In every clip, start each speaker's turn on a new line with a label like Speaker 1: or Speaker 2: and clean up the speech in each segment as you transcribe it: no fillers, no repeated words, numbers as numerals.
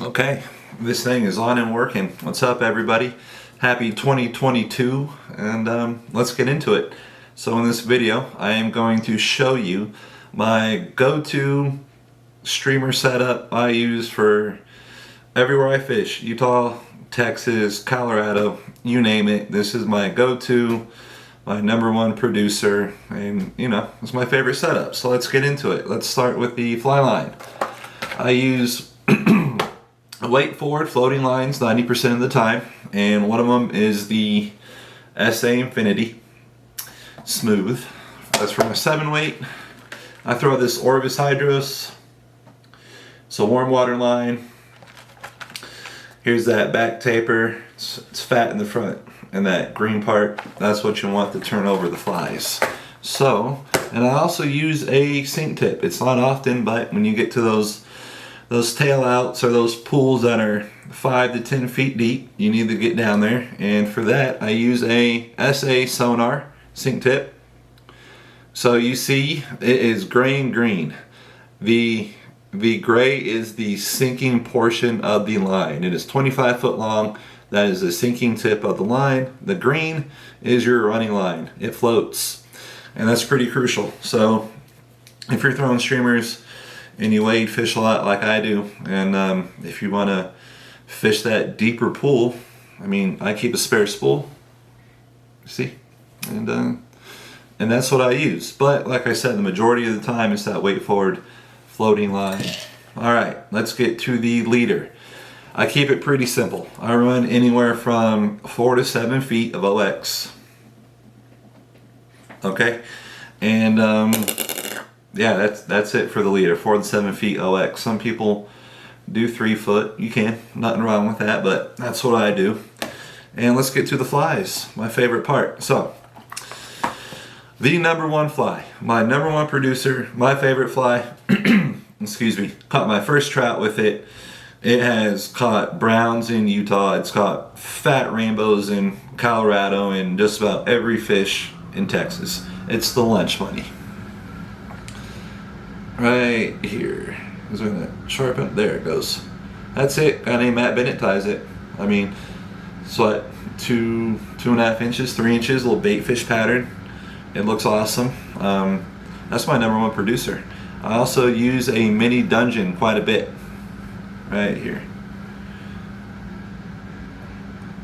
Speaker 1: Okay, this thing is on and working. What's up, everybody? Happy 2022, and let's get into it. So in this video, I am going to show you my go-to streamer setup I use for everywhere I fish. Utah, Texas, Colorado, you name it. This is my go-to, my number one producer, and it's my favorite setup. So let's get into it. Let's start with the fly line. I use weight forward floating lines 90% of the time, and one of them is the SA Infinity Smooth. That's for my 7 weight. I throw this Orvis Hydros. It's a warm water line. Here's that back taper. It's fat in the front, and that green part, that's what you want to turn over the flies. So, and I also use a sink tip. It's not often, but when you get to those tail outs or those pools that are 5 to 10 feet deep, you need to get down there, and for that I use a SA Sonar sink tip. So you see it is gray and green. The gray is the sinking portion of the line. It is 25 foot long. That is the sinking tip of the line. The green is your running line. It floats, and that's pretty crucial. So if you're throwing streamers and you wade fish a lot like I do, and if you want to fish that deeper pool, I mean, I keep a spare spool, see, and that's what I use. But like I said, the majority of the time it's that weight forward floating line. All right, let's get to the leader. I keep it pretty simple. I run anywhere from 4 to 7 feet of OX. Okay, and yeah, that's it for the leader, 4 to 7 feet OX. Some people do 3 foot. You can, nothing wrong with that, but that's what I do. And let's get to the flies, my favorite part. So, the number one fly, my number one producer, my favorite fly, excuse me, caught my first trout with it. It has caught browns in Utah. It's caught fat rainbows in Colorado, and just about every fish in Texas. It's the Lunch Money. Right here. Is it gonna sharpen? There it goes. That's it. Guy named Matt Bennett ties it. I mean, it's what, 2.5 inches, 3 inches, little bait fish pattern. It looks awesome. That's my number one producer. I also use a mini Dungeon quite a bit. Right here.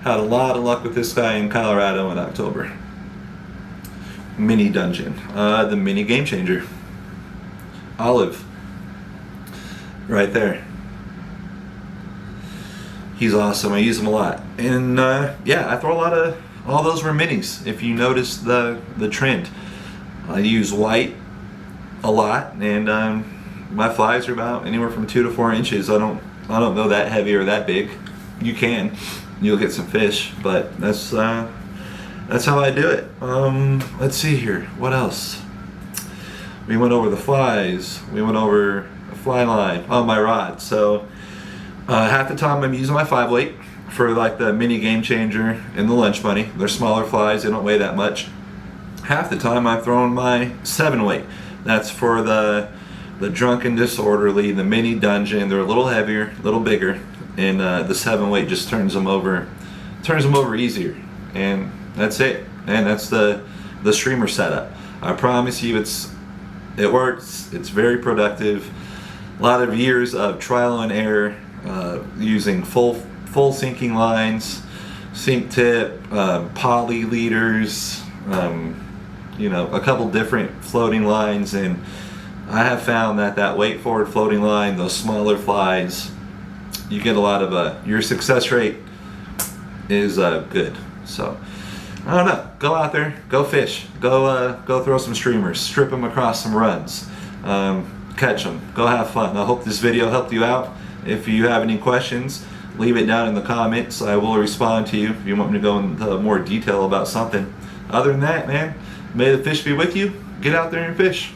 Speaker 1: Had a lot of luck with this guy in Colorado in October. Mini Dungeon. The mini Game Changer. Olive. Right there. He's awesome. I use him a lot. And yeah, I throw a lot of, all those were minis. If you notice the trend. I use white a lot, and my flies are about anywhere from 2 to 4 inches. I don't know that heavy or that big. You can. You'll get some fish, but that's how I do it. Let's see here. What else? We went over the flies. We went over a fly line on my rod. So half the time I'm using my 5 weight for like the mini Game Changer and the Lunch Money. They're smaller flies. They don't weigh that much. Half the time I'm throwing my 7 weight. That's for the Drunken Disorderly, the mini Dungeon. They're a little heavier, a little bigger, and the 7 weight just turns them over easier. And that's it. And that's the streamer setup. I promise you, it works. It's very productive. A lot of years of trial and error, using full sinking lines, sink tip, poly leaders, a couple different floating lines, and I have found that weight forward floating line, those smaller flies, you get a lot of your success rate is good. So I don't know, go out there, go fish, go throw some streamers, strip them across some runs, catch them, go have fun. I hope this video helped you out. If you have any questions, leave it down in the comments. I will respond to you if you want me to go into more detail about something. Other than that, man, may the fish be with you. Get out there and fish.